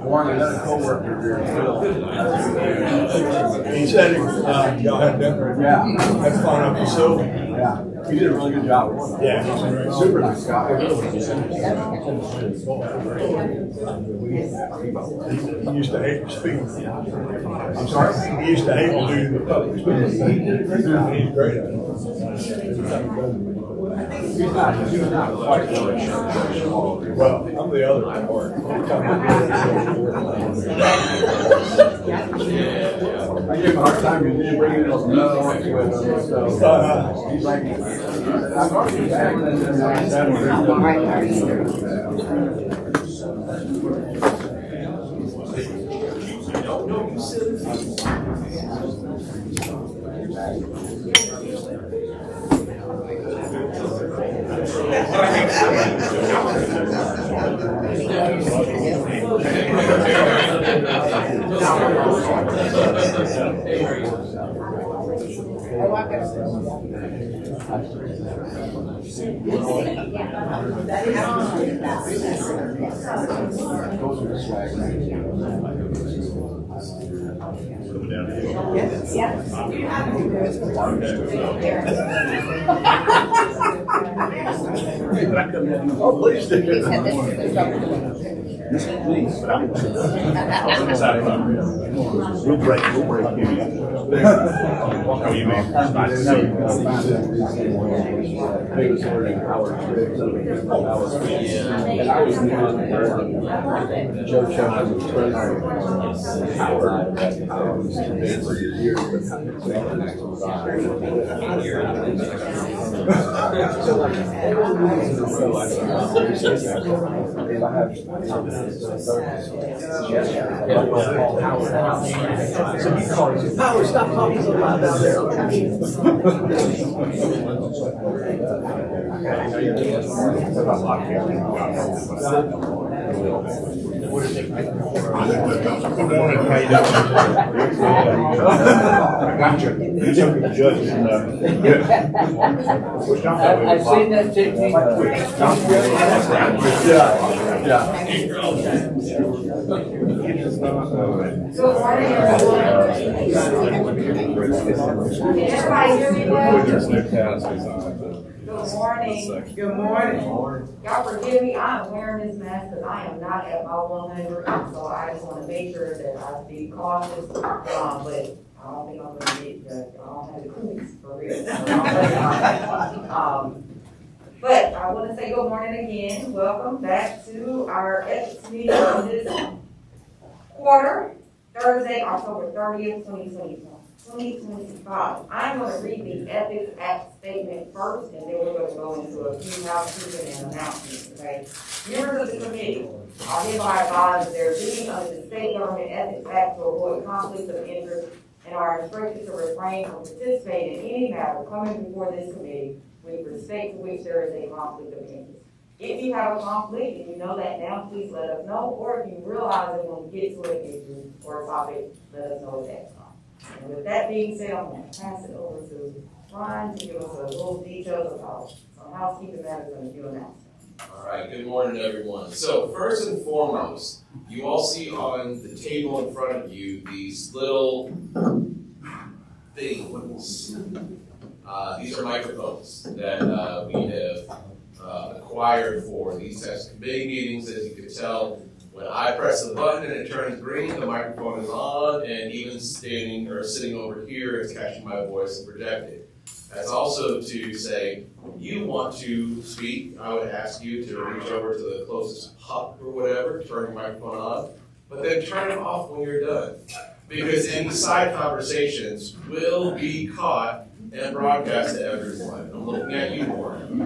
Warren, another co-worker here. He said y'all had dinner. Yeah. Had fun up the Silver. Yeah. He did a really good job. Yeah. Super nice guy. He used to hate to speak. I'm sorry? He used to hate to do the public speaking. He's great at it. He's not quite really. Well, I'm the other part. I gave him a hard time because he didn't bring in those uniforms with him. So he's like, I've already back. Oh, please do. Please. We'll break. How you He was learning Howard tricks. And I was the one Joe Chuck was president. Howard for years. So he calls you, Howard, stop talking so loud down there. Good morning. How you doing? I got you. You're talking to the judges. I've seen that technique. Yeah. Good morning, everyone. Everybody hear me well? Good morning. Good morning. Y'all forgive me, I'm wearing this mask because I am not at my 100, so I just want to make sure that I be cautious, but I don't think I'm going to get, I don't have the cooties for real. But I want to say good morning again. Welcome back to our ethics meeting on this quarter, Thursday, October 30th, 2025. I'm going to read the Ethics Act statement first, and then we're going to go into a few housekeeping and announcements, okay? Members of the committee are hereby advised that their duty under the State Government Ethics Act to avoid conflicts of interest and are instructed to refrain from participating in any matter coming before this committee with respect to which there is a conflict of interest. If you have a conflict and you know that now, please let us know. Or if you realize that when we get to an issue or a topic, let us know at that time. And with that being said, I'm going to pass it over to Ryan to give us a little details about some housekeeping matters and a few announcements. All right, good morning, everyone. So first and foremost, you all see on the table in front of you these little things. These are microphones that we have acquired for these types of committee meetings. As you can tell, when I press the button and it turns green, the microphone is on, and even standing or sitting over here, it's catching my voice and projecting. That's also to say, when you want to speak, I would ask you to reach over to the closest puck or whatever, turn your microphone on, but then turn it off when you're done. Because any side conversations will be caught and broadcast to everyone. I'm looking at you, Warren.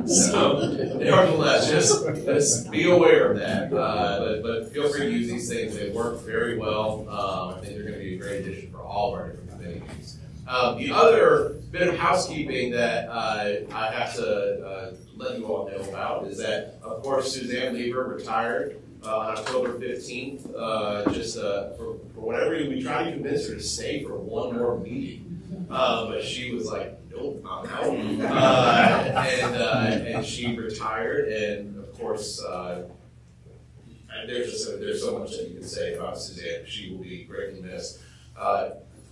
So, nevertheless, just be aware of that. But feel free to use these things. They work very well. I think they're going to be a great addition for all of our different committees. The other bit of housekeeping that I have to let you all know about is that, of course, Suzanne Lieber retired on October 15th. For whatever reason, we tried to convince her to stay for one more meeting. But she was like, nope, I'm out. And she retired, and of course, there's so much that you can say about Suzanne. She will be greatly missed.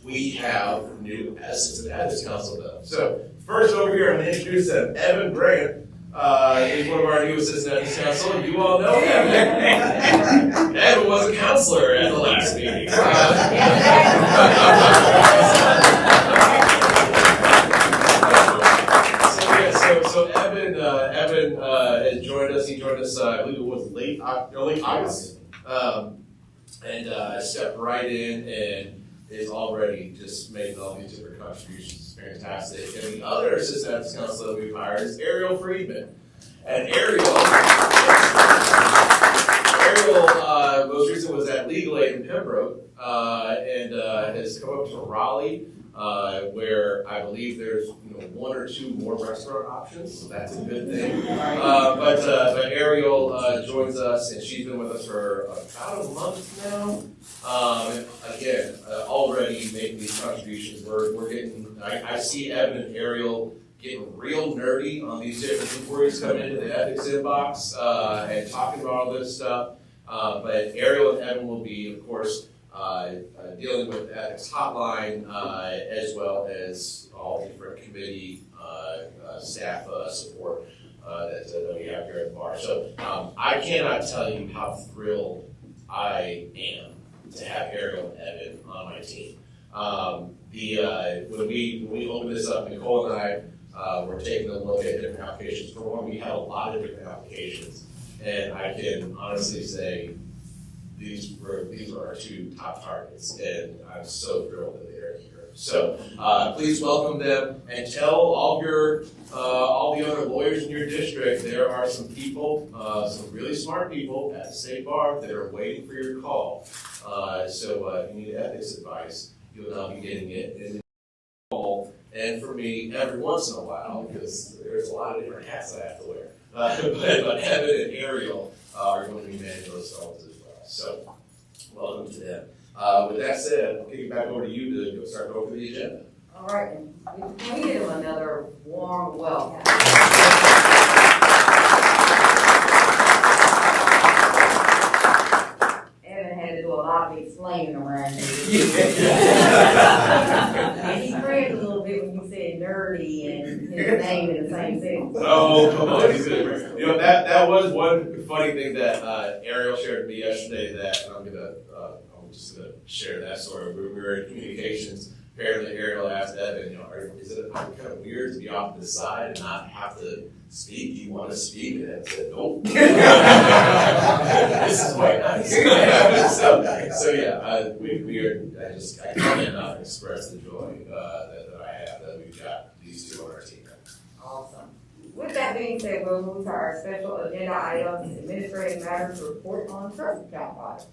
We have new assistants in ethics council though. So first over here, I'm going to introduce Evan Grant. He's one of our new assistant ethics council. You all know Evan. Evan was a counselor at the last meeting. So Evan has joined us. He joined us, I believe it was late August, and stepped right in and is already just making all these different contributions. It's fantastic. And the other assistant ethics council that we've hired is Ariel Friedman. And Ariel most recently was at Legal Aid in Pembroke, and has come up to Raleigh, where I believe there's one or two more restaurant options, so that's a good thing. But Ariel joins us, and she's been with us for about a month now. Again, already making these contributions. We're getting. I see Evan and Ariel getting real nerdy on these different inquiries coming into the ethics inbox and talking about all this stuff. But Ariel and Evan will be, of course, dealing with the ethics hotline as well as all different committee staff support that we have here at the bar. So I cannot tell you how thrilled I am to have Ariel and Evan on my team. When we opened this up, Nicole and I were taking a look at different applications. For one, we had a lot of different applications, and I can honestly say these were our two top targets, and I'm so thrilled that they're here. So please welcome them and tell all the other lawyers in your district there are some people, some really smart people at the state bar that are waiting for your call. So if you need ethics advice, you'll now be getting it in the call, and for me every once in a while, because there's a lot of different hats I have to wear. But Evan and Ariel are going to be managing those phones as well. So welcome to them. With that said, I'll kick it back over to you to go start over the agenda. All right, and we give them another warm welcome. Evan had to do a lot of explaining around here. And he cringed a little bit when you said nerdy and his name in the same sentence. Oh, come on. That was one funny thing that Ariel shared with me yesterday that I'm just going to share that story. We were in communications. Apparently, Ariel asked Evan, is it kind of weird to be off to the side and not have to speak? Do you want to speak? And Evan said, nope. This is quite nice. so yeah, I cannot express the joy that I have that we've got these two on our team. Awesome. With that being said, we'll move to our special agenda items, administrative matters, report on trust account audits.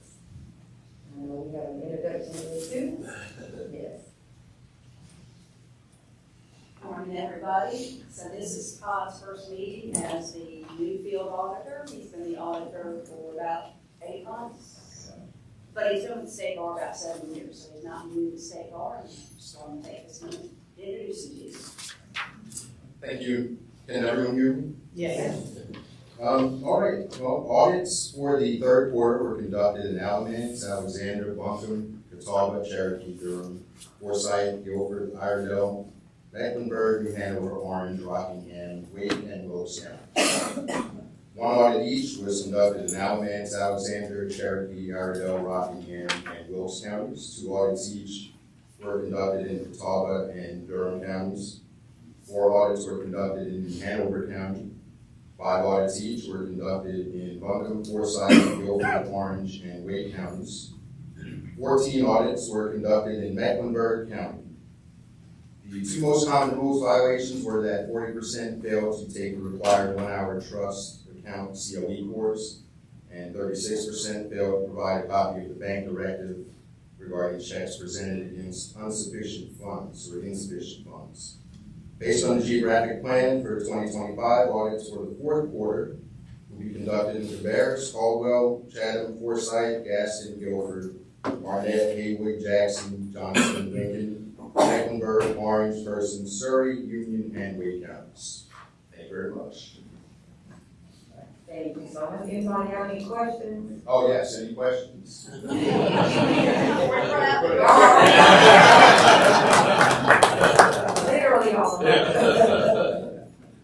I know we have an introduction to this too. Yes. Good morning, everybody. So this is Todd's first meeting as the new field auditor. He's been the auditor for about 8 months. But he's been with the state bar about 7 years, so he's not new to the state bar. So I'm going to take this minute to introduce him to you. Thank you. Can everyone hear me? Yes. All right. Well, audits for the third quarter were conducted in Alamance, Alexander, Buncombe, Catawba, Cherokee, Durham, Forsyth, Guilford, Iredell, Mecklenburg, New Hanover, Orange, Rockingham, Wake, and Wilkes County. One audit each was conducted in Alamance, Alexander, Cherokee, Iredell, Rockingham, and Wilkes counties. 2 audits each were conducted in Catawba and Durham counties. 4 audits were conducted in Hanover County. 5 audits each were conducted in Buncombe, Forsyth, Guilford, Orange, and Wake counties. 14 audits were conducted in Mecklenburg County. The 2 most common rules violations were that 40% failed to take the required 1-hour trust account COE course, and 36% failed to provide a copy of the bank directive regarding checks presented against insufficient funds. Based on the geographic plan for 2025, audits for the 4th quarter will be conducted in Cabarrus, Caldwell, Chatham, Forsyth, Gaston, Guilford, Barnett, Haywood, Jackson, Johnson, Lincoln, Mecklenburg, Orange, Person, Surrey, Union, and Wade counties. Thank you very much. Thank you so much. Anybody have any questions? Oh, yes, any questions? Literally all of them.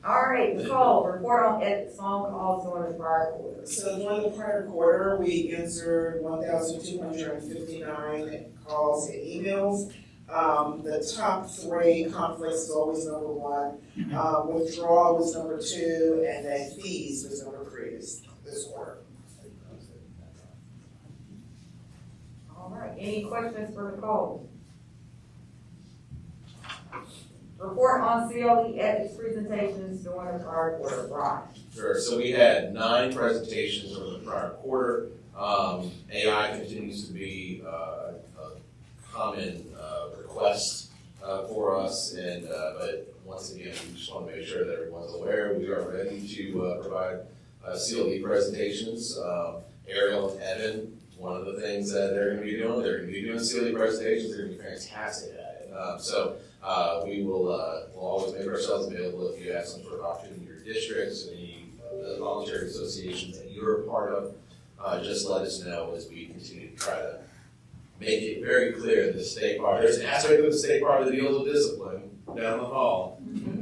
All right, Nicole, report on ethics phone calls during the prior quarter. So during the prior quarter, we answered 1,259 calls and emails. The top three, conflicts is always number one, withdrawal was number two, and then fees was number three this quarter. All right, any questions for Nicole? Report on CLE ethics presentations during the prior quarter, Brian. Sure, so we had 9 presentations over the prior quarter. AI continues to be a common request for us, and but once again, we just want to make sure that everyone's aware we are ready to provide CLE presentations. Ariel and Evan, one of the things that they're going to be doing, CLE presentations. They're going to be fantastic at it. So we will we'll always make ourselves available if you have some sort of opportunity in your districts, any voluntary associations that you're a part of. Just let us know as we continue to try to make it very clear that the state bar, there's an aspect of the state bar that deals with discipline down the hall,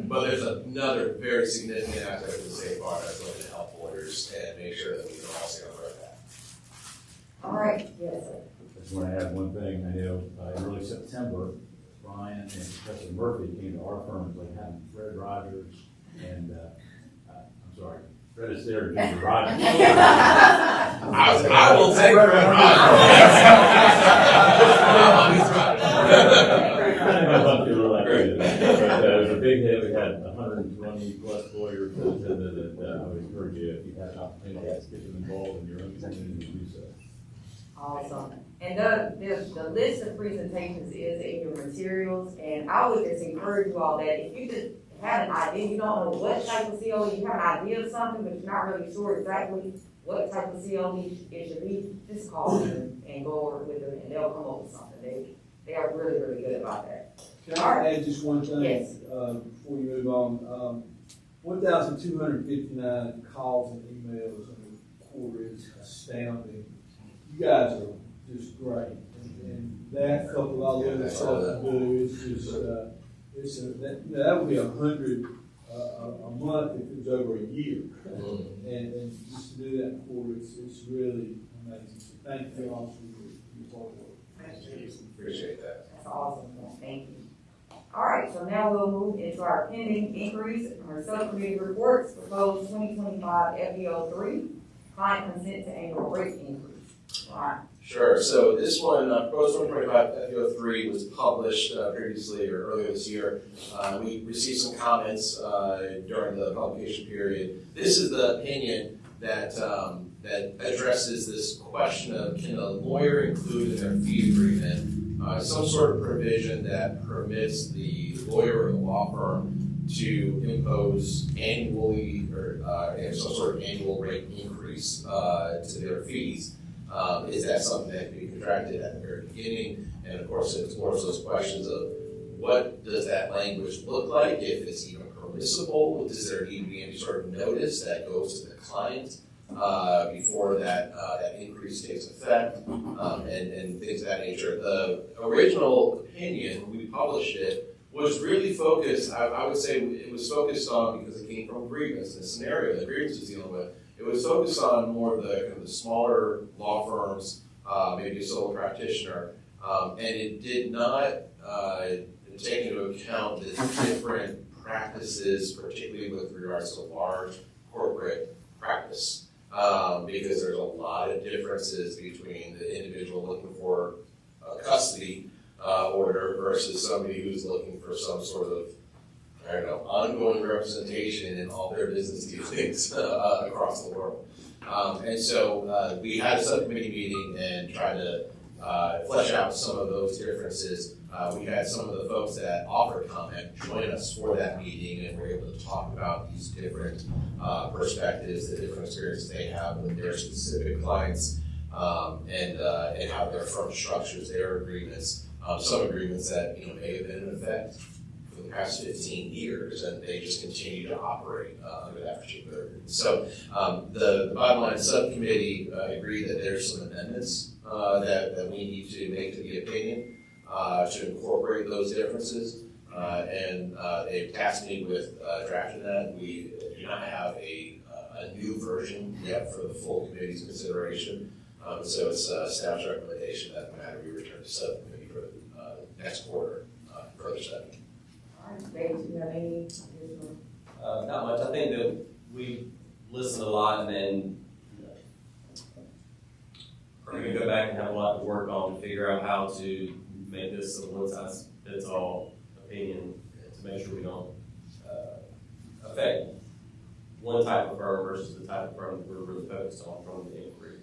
but there's another very significant aspect of the state bar that's going to help lawyers and make sure that we can all stay on the right path. All right, yes, sir. I just want to add one thing. I know in early September, Brian and Professor Murphy came to our firm, like having Fred Rogers and, I'm sorry, Fred is there to do the Rogers. I will take Fred But it was a big hit. We had 120 plus lawyers that attended, and I would encourage you, if you have an opportunity to get them involved in your own community, to do so. Awesome. And the list of presentations is in your materials, and I would just encourage you all that if you just have an idea, you don't know what type of CLE, you have an idea of something, but you're not really sure exactly what type of CLE it should be, just call them and go over with them, and they'll come up with something. They are really, really good about that. Can I add just one thing? Yes. Before you move on? 1,259 calls and emails in the quarter is astounding. You guys are just great. And that coupled with all the other stuff to do is just, that would be 100 a month if it was over a year. And just to do that in a quarter, it's really amazing. So thank you all for your hard work. Thank you. Appreciate that. That's awesome. Thank you. All right, so now we'll move into our pending inquiries, our subcommittee reports, proposed 2025 FEO 3, client consent to annual rate increase. All right. Sure. So this one, proposed 2025 FEO 3 was published previously or earlier this year. We received some comments during the publication period. This is the opinion that that addresses this question of, can a lawyer include in their fee agreement some sort of provision that permits the lawyer or the law firm to impose annually or some sort of annual rate increase to their fees. Is that something that can be contracted at the very beginning? And of course, it explores those questions of what does that language look like, if it's even permissible? Does there need to be any sort of notice that goes to the client before that increase takes effect, and things of that nature? The original opinion, we published it, was really focused, I would say it was focused on, because it came from grievance, the scenario that grievance was dealing with, it was focused on more of the kind of the smaller law firms, maybe a solo practitioner, and it did not take into account the different practices, particularly with regards to large corporate practice, because there's a lot of differences between the individual looking for custody order versus somebody who's looking for some sort of, I don't know, ongoing representation in all their business dealings across the world. And so we had a subcommittee meeting and tried to flesh out some of those differences. We had some of the folks that offered comment join us for that meeting, and were able to talk about these different perspectives, the different experiences they have with their specific clients, and how their firm structures their agreements. some agreements that, may have been in effect for the past 15 years, and they just continue to operate under that particular agreement. So the bottom line subcommittee agreed that there's some amendments that we need to make to the opinion to incorporate those differences, and they've tasked me with drafting that. We do not have a new version yet for the full committee's consideration, so it's staff's recommendation that the matter be returned to subcommittee for next quarter further study. All right, Dave, do you have any additional? Not much. I think that we listened a lot, and then we're going to go back and have a lot to work on to figure out how to make this a one-size-fits-all opinion to make sure we don't affect one type of firm versus the type of firm that we're really focused on from the inquiry.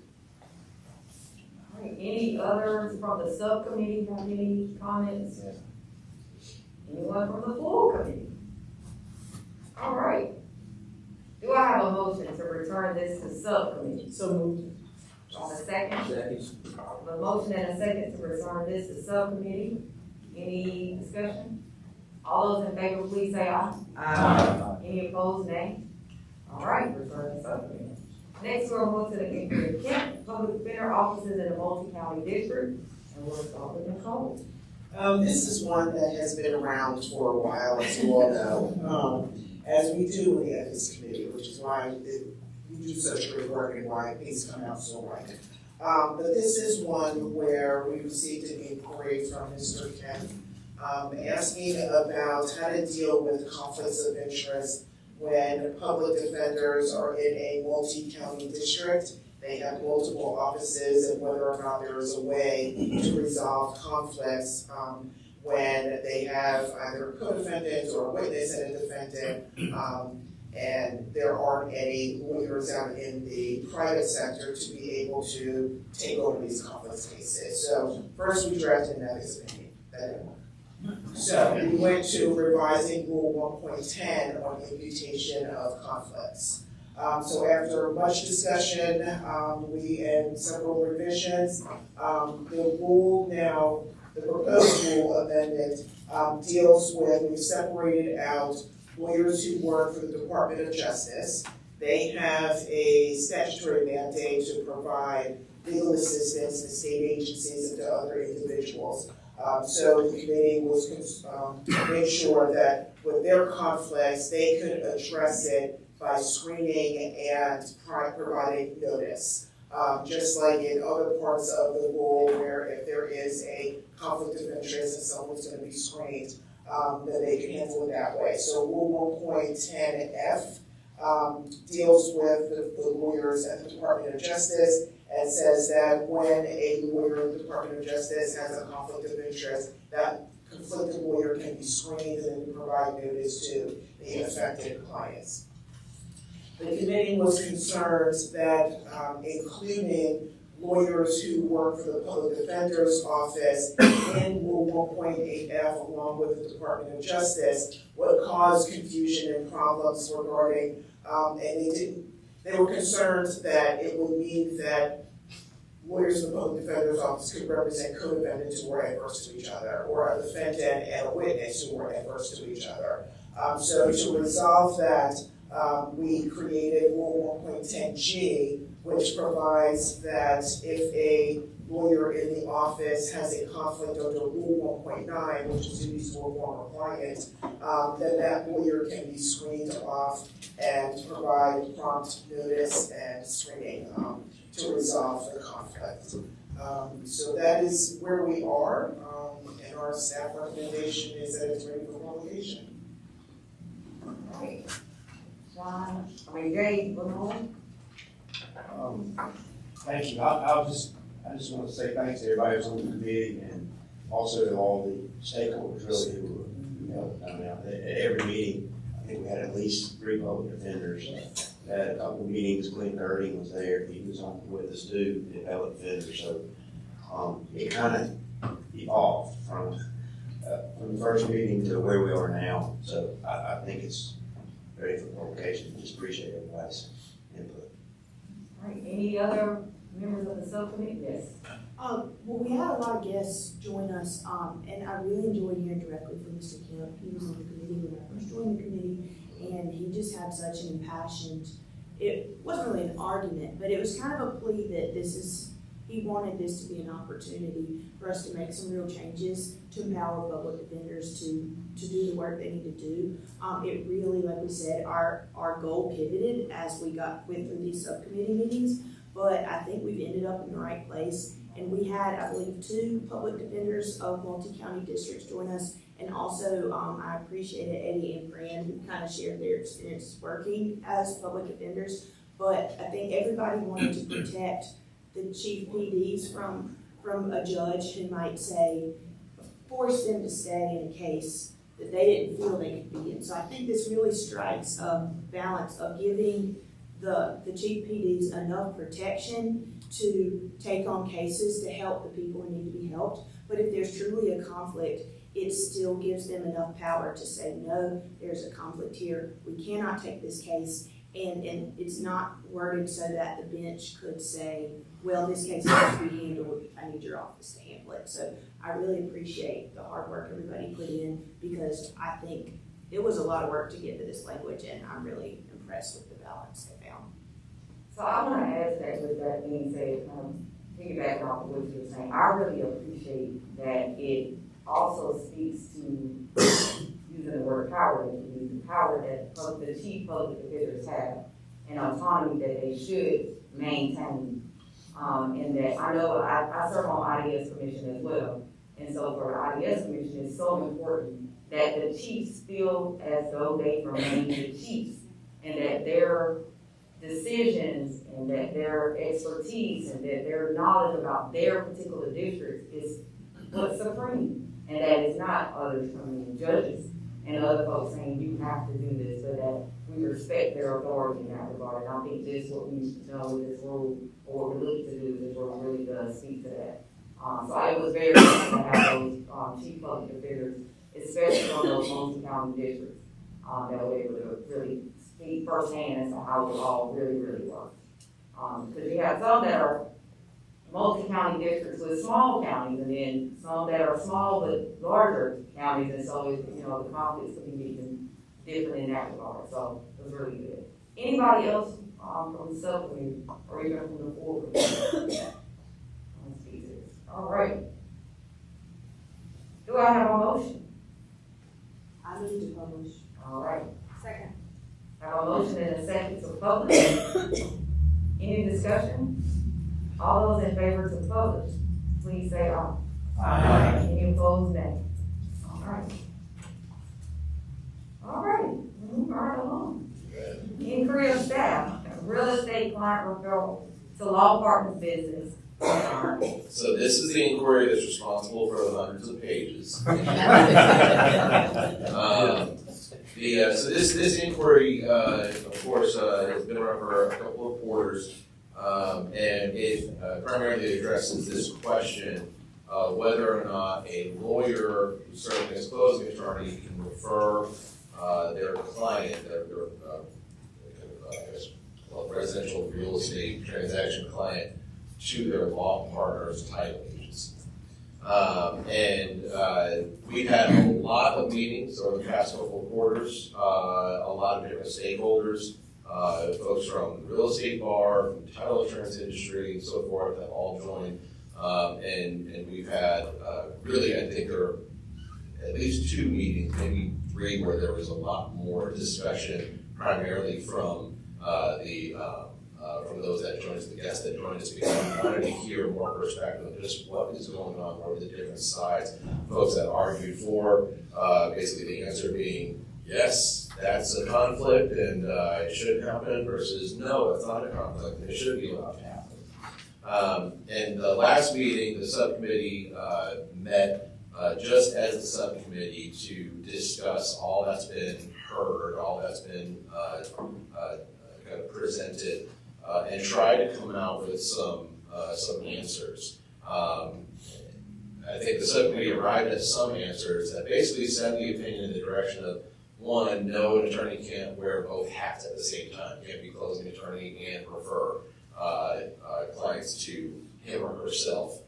All right, any others from the subcommittee have any comments? Anyone from the full committee? All right. Do I have a motion to return this to subcommittee? So moved. On a second? A motion and a second to return this to subcommittee. Any discussion? All those in favor, please say aye. Any opposed, nay? All right, return to subcommittee. Next, we'll move to the Kent Public Defender offices in the multi-county district, and we'll start with Nicole. This is one that has been around for a while, as you all know, as we do in the ethics committee, which is why we do such great work and why things come out so right. But this is one where we received an inquiry from Mr. Kent asking about how to deal with conflicts of interest when public defenders are in a multi-county district. They have multiple offices, and whether or not there is a way to resolve conflicts when they have either a co-defendant or a witness and a defendant, and there aren't any lawyers out in the private sector to be able to take over these conflicts cases. So first we drafted an ethics opinion. So we went to revising Rule 1.10 on imputation of conflicts. So after much discussion, and several revisions, the rule now, the proposed rule amendment deals with, we've separated out lawyers who work for the Department of Justice. They have a statutory mandate to provide legal assistance to state agencies and to other individuals. So the committee was make sure that with their conflicts, they could address it by screening and providing notice. Just like in other parts of the rule where if there is a conflict of interest and someone's going to be screened, then they can handle it that way. So Rule 1.10F deals with the lawyers at the Department of Justice and says that when a lawyer in the Department of Justice has a conflict of interest, that conflicted lawyer can be screened and then provide notice to the affected clients. The committee was concerned that including lawyers who work for the Public Defender's Office in Rule 1.8F along with the Department of Justice would cause confusion and problems regarding, and they were concerned that it would mean that lawyers in the Public Defender's Office could represent co-defendants who were adverse to each other, or a defendant and a witness who were adverse to each other. So to resolve that, we created Rule 1.10G, which provides that if a lawyer in the office has a conflict under Rule 1.9, which is duties to a former client, then that lawyer can be screened off and provide prompt notice and screening to resolve the conflict. So that is where we are, and our staff recommendation is that it's ready for publication. All right. Jay, Thank you. I just want to say thanks to everybody who's on the committee and also to all the stakeholders really who helped down there. At every meeting, I think we had at least 3 public defenders. We had a couple of meetings, Glenn Girding was there, he was on with us too, the appellate defender. So it kind of evolved from the first meeting to where we are now. So I think it's ready for publication. Just appreciate everybody's input. all right, any other Members of the subcommittee, yes. Well, we had a lot of guests join us, and I really enjoyed hearing directly from Mr. Kemp. He was on the committee when I first joined the committee, and he just had such an impassioned, it wasn't really an argument, but it was kind of a plea that he wanted this to be an opportunity for us to make some real changes to empower public defenders to do the work they need to do. It really, like we said, our goal pivoted as we went through these subcommittee meetings, but I think we've ended up in the right place. And we had, I believe, 2 public defenders of multi-county districts join us. And also, I appreciated Eddie and Fran, who kind of shared their experience working as public defenders. But I think everybody wanted to protect the chief PDs from a judge who might say, force them to stay in a case that they didn't feel they could be in. So I think this really strikes a balance of giving the chief PDs enough protection to take on cases to help the people who need to be helped. But if there's truly a conflict, it still gives them enough power to say, no, there's a conflict here. We cannot take this case. And it's not worded so that the bench could say, well, this case has to be handled. I need your office to handle it. So I really appreciate the hard work everybody put in, because I think it was a lot of work to get to this language, and I'm really impressed with the balance they found. So I want to add to that, with that being said, piggybacking off of what you were saying, I really appreciate that it also speaks to using the word power, the power that the chief public defenders have, and autonomy that they should maintain. And that I know I serve on IDS Commission as well, and so for the IDS Commission, it's so important that the chiefs feel as though they remain the chiefs, and that their decisions and that their expertise and that their knowledge about their particular district is what's supreme, and that it's not others coming in, judges and other folks saying you have to do this, but that we respect their authority in that regard. And I think this is what we need to know with this rule, or what we look to do with this rule, really does speak to that. So it was very important to have those chief public defenders, especially from those multi-county districts, that were able to really speak firsthand as to how it all really, really works. Because you have some that are multi-county districts with small counties, and then some that are small but larger counties, and so the conflicts could be even different in that regard. So it was really good. Anybody else from the subcommittee or even from the full committee? All right. Do I have a motion? I move to publish. All right. Second. I have a motion and a second to publish. Any discussion? All those in favor to publish, please say aye. Aye. Any opposed, nay. All right. All right, moving right along. Inquiry of staff, real estate client referral to law partners business. So this is the inquiry that's responsible for the hundreds of pages. So this inquiry, of course, has been around for a couple of quarters, and it primarily addresses this question of whether or not a lawyer who's serving as closing attorney can refer their client, their residential real estate transaction client, to their law partner's title agency. We've had a lot of meetings over the past couple of quarters, a lot of different stakeholders, folks from the real estate bar, from the title insurance industry, and so forth, have all joined. And we've had really, I think there are at least 2 meetings, maybe 3, where there was a lot more discussion, primarily from from those that joined us, the guests that joined us, because we wanted to hear more perspective on just what is going on, what are the different sides, folks that argued for, basically the answer being, yes, that's a conflict and it should happen, versus no, it's not a conflict and it should be allowed to happen. And the last meeting, the subcommittee met just as a subcommittee to discuss all that's been heard, all that's been kind of presented, and try to come out with some answers. I think the subcommittee arrived at some answers that basically set the opinion in the direction of, 1, no, an attorney can't wear both hats at the same time. You can't be closing attorney and refer. clients to him or herself,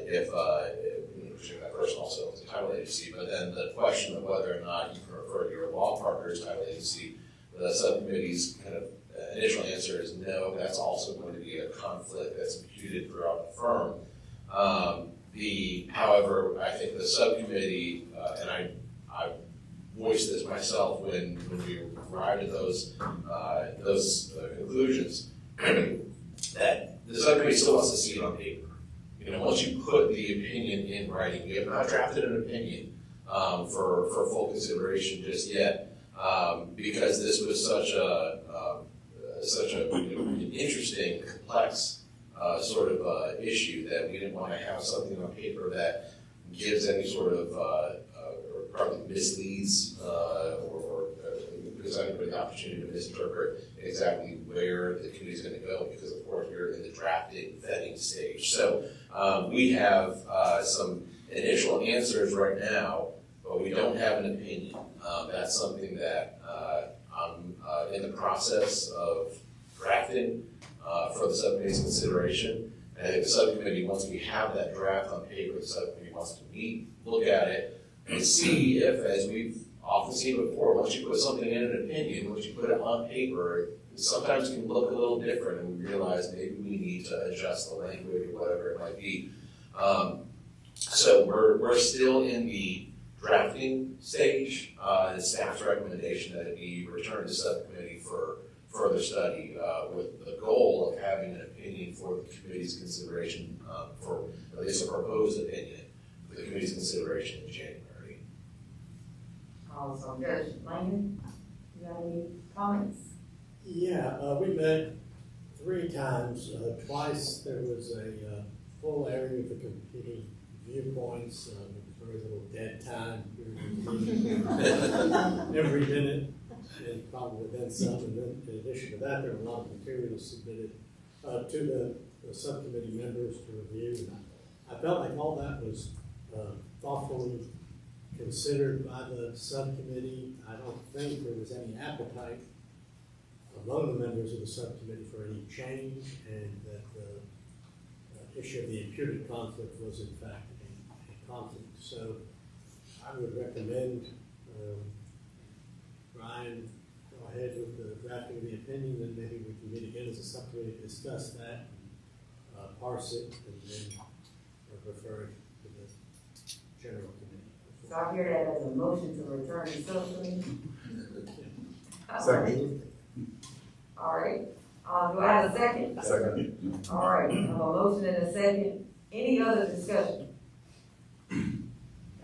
if that person also is a title agency. But then the question of whether or not you can refer to your law partner's title agency, the subcommittee's kind of initial answer is no. That's also going to be a conflict that's imputed throughout the firm. However, I think the subcommittee, and I voiced this myself when we arrived at those conclusions, that the subcommittee still wants to see it on paper. Once you put the opinion in writing, we have not drafted an opinion for full consideration just yet, because this was such an interesting, complex sort of issue that we didn't want to have something on paper that gives any sort of or probably misleads or gives anybody the opportunity to misinterpret exactly where the committee's going to go, because of course we're in the drafting, vetting stage. So we have some initial answers right now, but we don't have an opinion. That's something that I'm in the process of drafting for the subcommittee's consideration. And I think the subcommittee, once we have that draft on paper, the subcommittee wants to meet, look at it, and see if, as we've often seen before, once you put something in an opinion, once you put it on paper, it sometimes can look a little different, and we realize maybe we need to adjust the language or whatever it might be. So we're still in the drafting stage. The staff's recommendation that it be returned to subcommittee for further study, with the goal of having an opinion for the committee's consideration, for at least a proposed opinion for the committee's consideration in January. So Judge Langen, you got any comments? Yeah, we met 3 times. Twice there was a full area of the competing viewpoints. There was very little dead time every minute, and probably then some. And then in addition to that, there were a lot of materials submitted to the subcommittee members to review. And I felt like all that was thoughtfully considered by the subcommittee. I don't think there was any appetite among the members of the subcommittee for any change, and that the issue of the imputed conflict was in fact a conflict. So I would recommend Brian go ahead with the drafting of the opinion, and maybe we can meet again as a subcommittee to discuss that, parse it, and then refer it to the general committee. So I hear that as a motion to return to subcommittee. Second. All right. Do I have a second? Second. All right. I have a motion and a second. Any other discussion?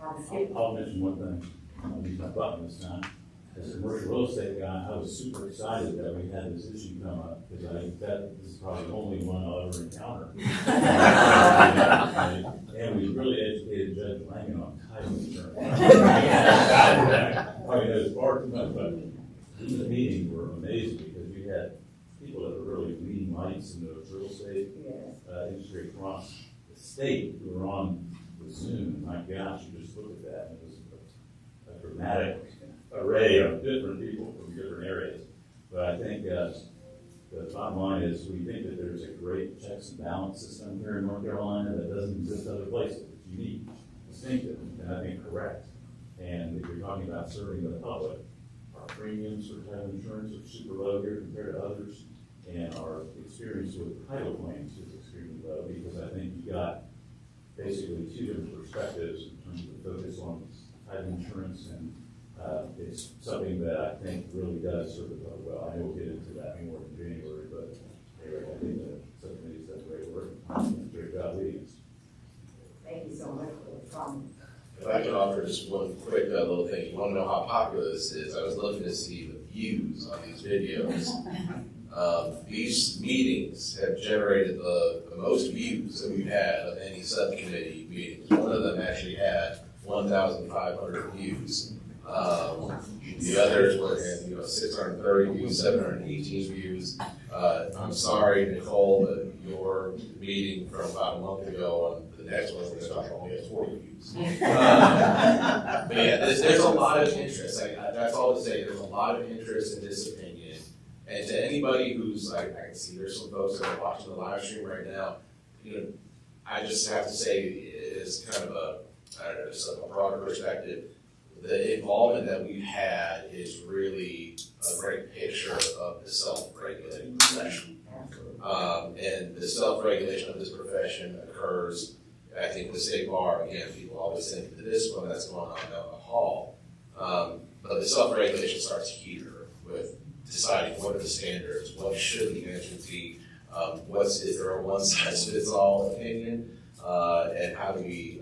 I'll mention one thing. I'll use my button this time. As a commercial real estate guy, I was super excited that we had this issue come up, because I think that this is probably the only one I'll ever encounter. And we really educated Judge Langen on title insurance. Probably knows far too much, but these meetings were amazing, because we had people that were really leading lights in the real estate industry across the state who were on the Zoom. My gosh, you just look at that, and it was a dramatic array of different people from different areas. But I think the bottom line is, we think that there's a great checks and balance system here in North Carolina that doesn't exist other places. It's unique, distinctive, and I think correct. And if you're talking about serving the public, our premiums for title insurance are super low here compared to others, and our experience with title claims is extremely low, because I think you got basically 2 different perspectives in terms of the focus on title insurance, and it's something that I think really does serve the public well. I know we'll get into that more in January, but anyway, I think the subcommittee's done great work. Great job leading us. Thank you so much for the comment. If I can offer just one quick little thing, you want to know how popular this is? I was looking to see the views on these videos. These meetings have generated the most views that we've had of any subcommittee meetings. One of them actually had 1,500 views. The others were in 630 views, 718 views. I'm sorry, Nicole, but your meeting from about a month ago on the next one we're going to talk only has 40 views. But yeah, there's a lot of interest. That's all to say. There's a lot of interest in this opinion. And to anybody who's, I can see there's some folks that are watching the live stream right now, I just have to say, is kind of just a broader perspective, the involvement that we've had is really a great picture of the self-regulating profession. And the self-regulation of this profession occurs, I think the state bar, again, people always think the discipline that's going on down the hall. But the self-regulation starts here with deciding what are the standards, what should the management be, is there a one-size-fits-all opinion, and how do we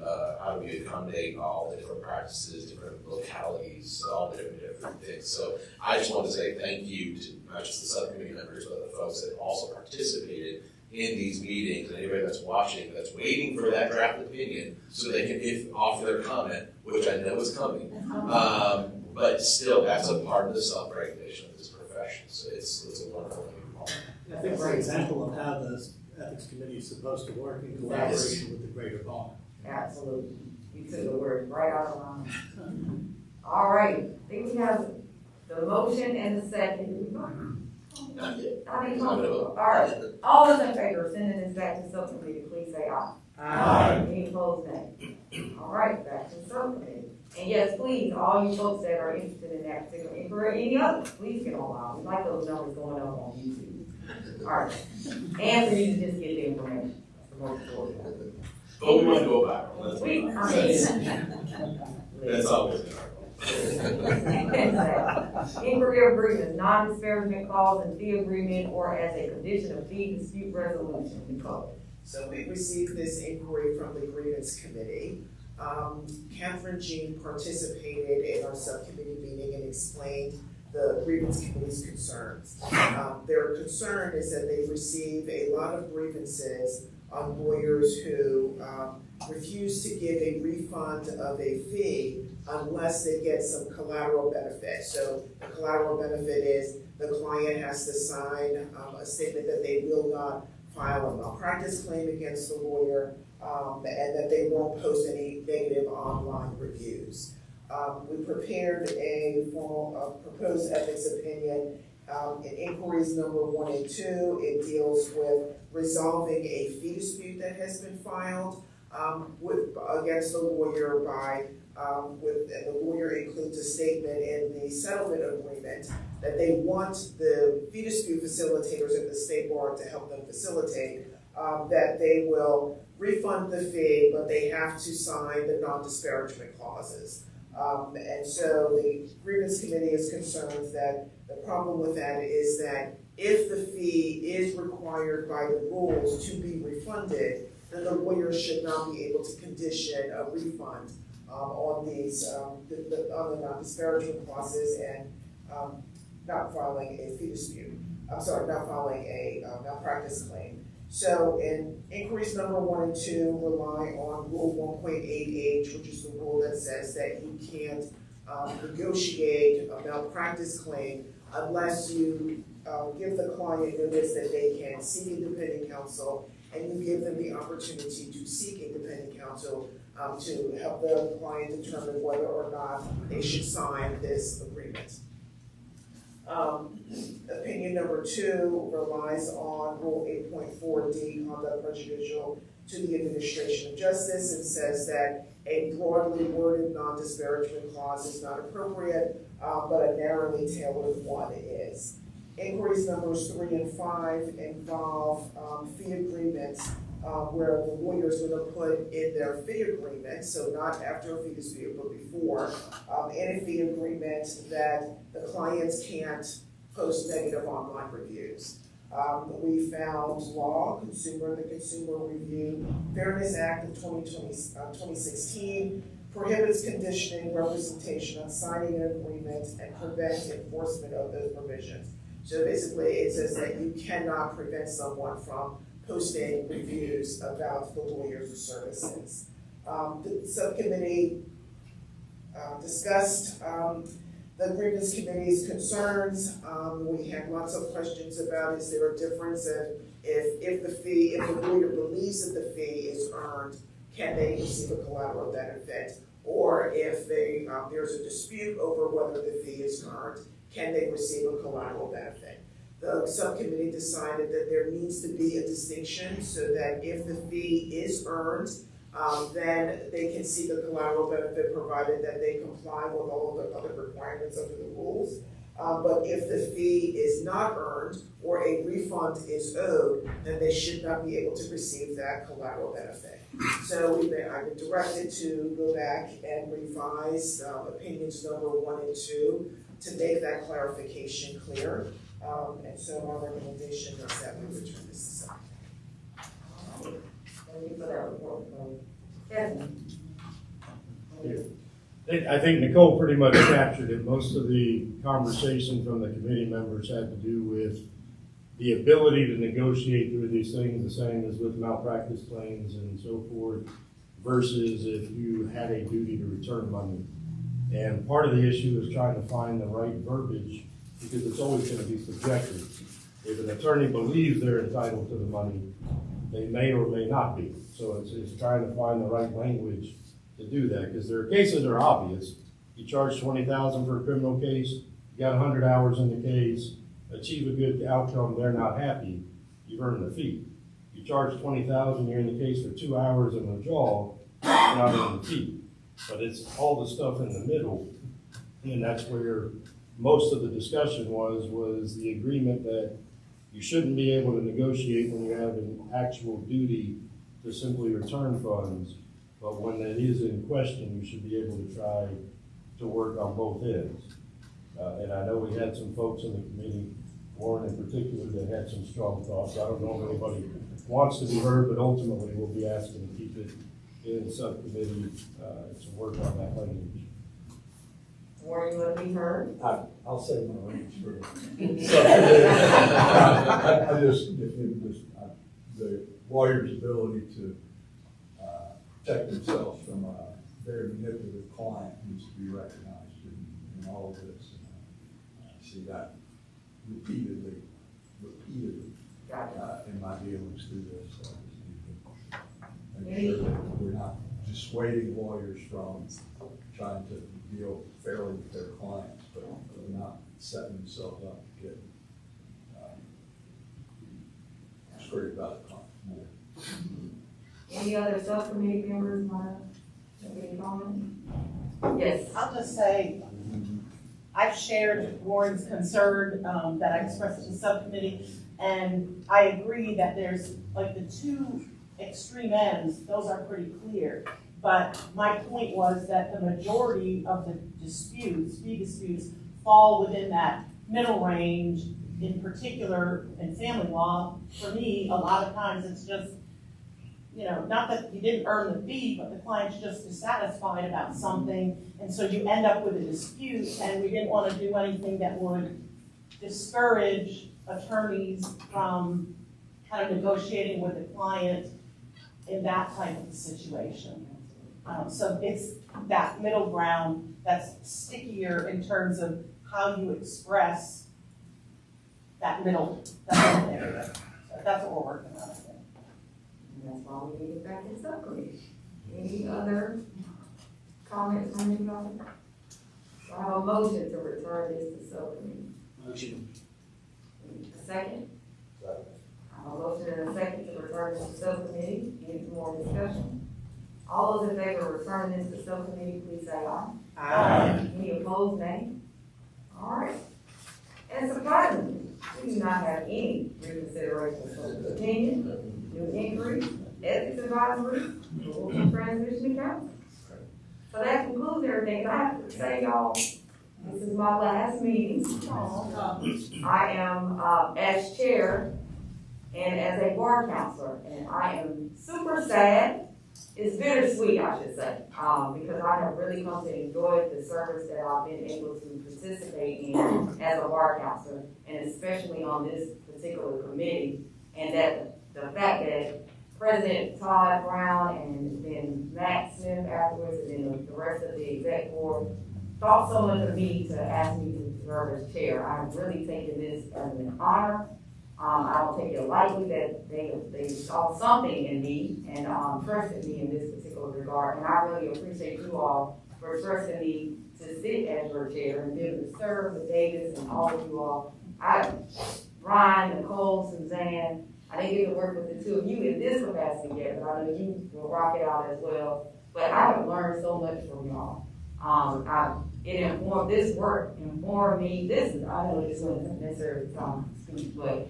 accommodate all the different practices, different localities, all the different things. So I just want to say thank you to not just the subcommittee members, but the folks that also participated in these meetings, and anybody that's watching, that's waiting for that draft opinion, so they can offer their comment, which I know is coming. But still, that's a part of the self-regulation of this profession. So it's a wonderful thing. I think it's an example of how the ethics committee is supposed to work in collaboration with the greater bar. Absolutely. You took the word right out of line. All right, I think we have the motion and the second. Not yet. All right, all those in favor of sending this back to subcommittee, please say aye. Aye. Any opposed, nay. All right, back to subcommittee. And yes, please, all you folks that are interested in that particular inquiry or any other, please get online. We like those numbers going up on YouTube. All right, and for you to just get the information. That's the most important. But we want to go back. Let's be We, honest. I mean. That's always been our goal. Inquiry of agreement, non-disparagement clause and fee agreement, or as a condition of fee dispute resolution. Nicole. So we received this inquiry from the grievance committee. Catherine Jean participated in our subcommittee meeting and explained the grievance committee's concerns. Their concern is that they receive a lot of grievances on lawyers who refuse to give a refund of a fee unless they get some collateral benefit. So the collateral benefit is the client has to sign a statement that they will not file a malpractice claim against the lawyer, and that they won't post any negative online reviews. We prepared a formal proposed ethics opinion in inquiries number 1 and 2. It deals with resolving a fee dispute that has been filed against the lawyer and the lawyer includes a statement in the settlement agreement that they want the fee dispute facilitators at the state bar to help them facilitate, that they will refund the fee, but they have to sign the non-disparagement clauses. And so the grievance committee is concerned that the problem with that is that if the fee is required by the rules to be refunded, then the lawyer should not be able to condition a refund on these on the non-disparagement clauses and not filing a fee dispute. Not filing a malpractice claim. So in inquiries number 1 and 2 rely on Rule 1.8H, which is the rule that says that you can't negotiate a malpractice claim unless you give the client notice that they can seek independent counsel, and you give them the opportunity to seek independent counsel to help the client determine whether or not they should sign this agreement. Opinion number 2 relies on Rule 8.4D, conduct prejudicial to the administration of justice, and says that a broadly worded non-disparagement clause is not appropriate, but a narrowly tailored one is. Inquiries numbers 3 and 5 involve fee agreements where the lawyer is going to put in their fee agreement, so not after a fee dispute, but before, in a fee agreement that the clients can't post negative online reviews. We found the Consumer Review Fairness Act of 2016 prohibits conditioning representation on signing an agreement and prevents enforcement of those provisions. So basically, it says that you cannot prevent someone from posting reviews about the lawyer's services. The subcommittee discussed the grievance committee's concerns. We had lots of questions about, is there a difference if the lawyer believes that the fee is earned, can they receive a collateral benefit? Or if there's a dispute over whether the fee is earned, can they receive a collateral benefit? the subcommittee decided that there needs to be a distinction so that if the fee is earned, then they can seek a collateral benefit provided that they comply with all of the other requirements under the rules. But if the fee is not earned or a refund is owed, then they should not be able to receive that collateral benefit. So I've been directed to go back and revise opinions number 1 and 2 to make that clarification clear. And so my recommendation is that we return this to subcommittee. Thank you for that report. Kevin? I think Nicole pretty much captured it. Most of the conversation from the committee members had to do with the ability to negotiate through these things, the same as with malpractice claims and so forth, versus if you had a duty to return money. And part of the issue is trying to find the right verbiage, because it's always going to be subjective. If an attorney believes they're entitled to the money, they may or may not be. So it's trying to find the right language to do that, because there are cases that are obvious. You charge $20,000 for a criminal case, you got 100 hours in the case, achieve a good outcome, they're not happy, you've earned the fee. You charge $20,000, you're in the case for 2 hours and withdrawal, you're not earning the fee. But it's all the stuff in the middle, and that's where most of the discussion was the agreement that you shouldn't be able to negotiate when you have an actual duty to simply return funds. But when that is in question, you should be able to try to work on both ends. And I know we had some folks in the committee, Warren in particular, that had some strong thoughts. I don't know if anybody wants to be heard, but ultimately we'll be asking to keep it in the subcommittee to work on that language. Warren, you want to be heard? I'll say my range for the lawyer's ability to protect themselves from a very manipulative client needs to be recognized in all of this. I see that repeatedly in my dealings through this. So make sure that we're not dissuading lawyers from trying to deal fairly with their clients, but they're not setting themselves up to get screwed about the client more. Any other subcommittee members want to make any comment? Yes. I'll just say, I've shared Warren's concern that I expressed to the subcommittee, and I agree that there's like the two extreme ends, those are pretty clear. But my point was that the majority of the disputes, fee disputes, fall within that middle range, in particular in family law. For me, a lot of times it's just, not that you didn't earn the fee, but the client's just dissatisfied about something, and so you end up with a dispute, and we didn't want to do anything that would discourage attorneys from kind of negotiating with the client in that type of a situation. So it's that middle ground that's stickier in terms of how you express that middle area. So that's what we're working on, I think. And that's why we need it back in subcommittee. Any other comments from anybody? So I have a motion to return this to subcommittee. Motion. A second? I have a motion and a second to return this to subcommittee. Any more discussion? All those in favor of returning this to subcommittee, please say aye. Aye. Any opposed, nay? All right. And surprisingly, we do not have any reconsideration of the opinion, new inquiry, ethics advisory, rules of transmission account. So that concludes everything. I have to say, y'all, this is my last meeting. I am as chair and as a bar counselor, and I am super sad. It's bittersweet, I should say, because I have really come to enjoy the service that I've been able to participate in as a bar counselor, and especially on this particular committee. And that the fact that President Todd Brown and then Matt Smith afterwards, and then the rest of the exec board thought so much of me to ask me to serve as chair. I've really taken this as an honor. I don't take it lightly that they saw something in me and trusted me in this particular regard. And I really appreciate you all for trusting me to sit as your chair and be able to serve with Davis and all of you all. Ryan, Nicole, Suzanne. I didn't get to work with the two of you in this capacity yet, but I know you will rock it out as well. But I have learned so much from y'all. This work informed me, I know this wasn't necessarily speak, but,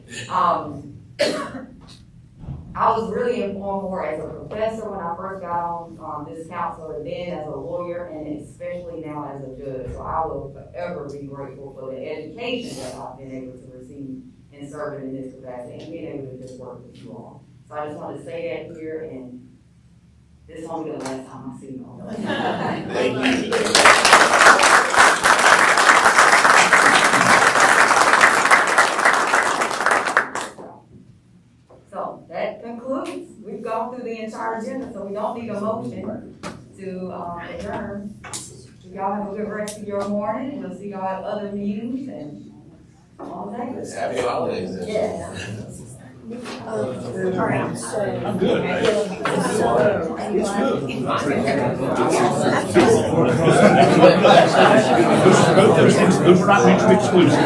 I was really informed more as a professor when I first got on, this council, and then as a lawyer, and especially now as a judge. So I will forever be grateful for the education that I've been able to receive in serving in this capacity and being able to just work with you all. So I just want to say that here, and this won't be the last time I see you all. Thank you. So that concludes, we've gone through the entire agenda, so we don't need a motion to adjourn. Y'all have a good rest of your morning, and we'll see y'all at other meetings and all that. Happy holidays. Then. Yes. I'm good. Those were not mutually exclusive.